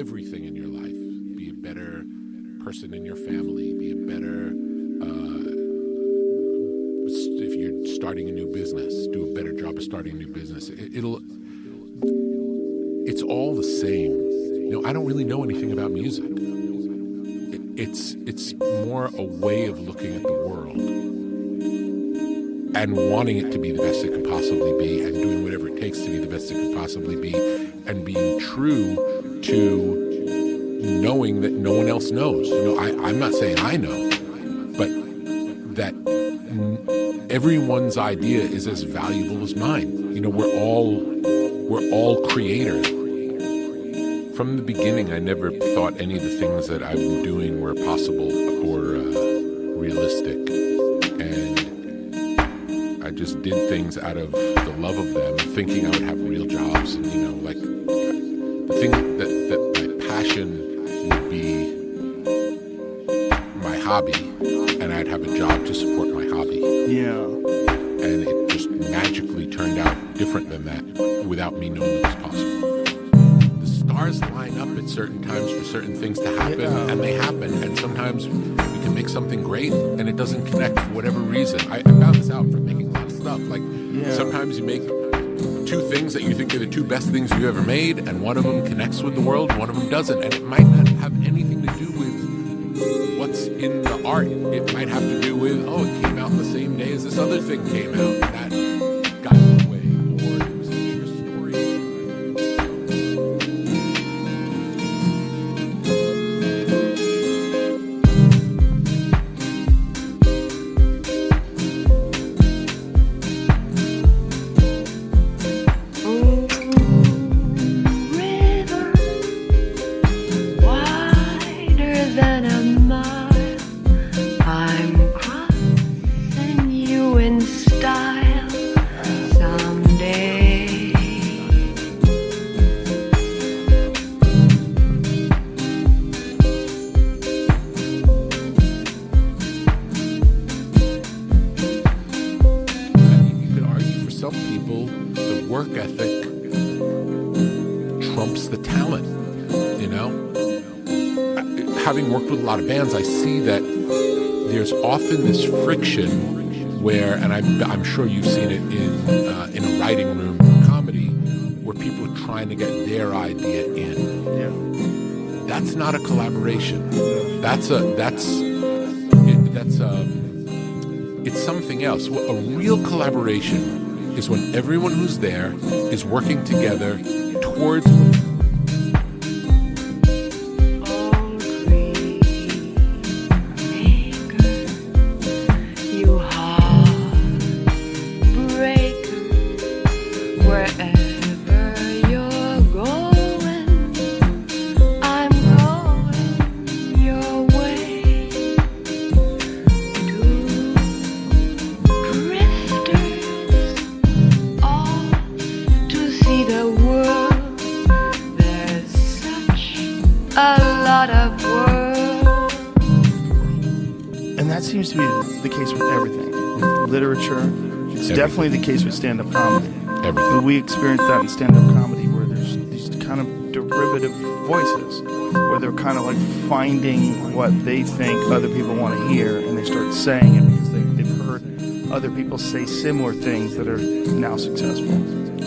everything in your life. Be a better person in your family. Be a better, if you're starting a new business, do a better job of starting a new business. It's all the same. I don't really know anything about music. It's more a way of looking at the world and wanting it to be the best it can possibly be, and doing whatever it takes to be the best it can possibly be, and being true to knowing that no one else knows. I'm not saying I know, but that everyone's idea is as valuable as mine. We're all creators. From the beginning, I never thought any of the things that I'm doing were possible or realistic. And I just did things out of the love of them, thinking I would have real jobs. And, like the thing that my passion would be my hobby, and I'd have a job to support my hobby. Yeah. And it just magically turned out different than that without me knowing it was possible. Stars line up at certain times for certain things to happen, and they happen. And sometimes we can make something great, and it doesn't connect for whatever reason. I found this out from making a lot of stuff. Sometimes you make two things that you think are the two best things you ever made, and one of them connects with the world, one of them doesn't. And it might not have anything to do with what's in the art. It might have to do with, it came out the same day as this other thing came out. That got in the way. Or it was a true story. Work ethic trumps the talent, Having worked with a lot of bands, I see that there's often this friction where, and I'm sure you've seen it in a writing room for comedy, where people are trying to get their idea in. Yeah. That's not a collaboration. It's something else. A real collaboration is when everyone who's there is working together towards And that seems to be the case with everything. With literature, it's definitely the case with stand-up comedy. Everything. But we experience that in stand-up comedy where there's these kind of derivative voices, where they're kind of like finding what they think other people want to hear, and they start saying it because they've heard other people say similar things that are now successful.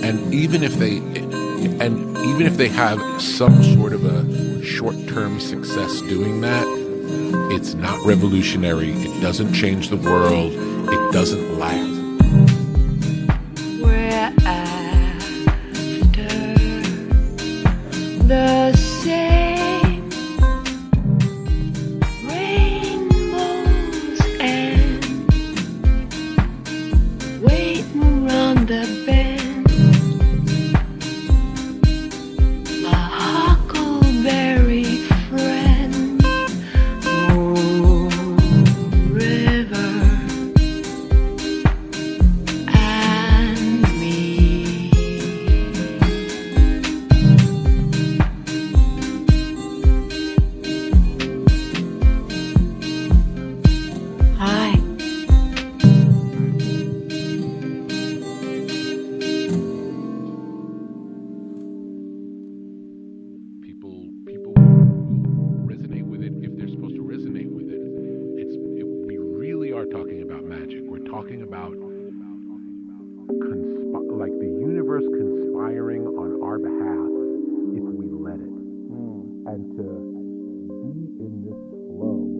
And even if they have some sort of a short-term success doing that, it's not revolutionary. It doesn't change the world. It doesn't last. We're after the same rainbows and waiting round the bend. A huckleberry friend. Oh, river, and to be in this flow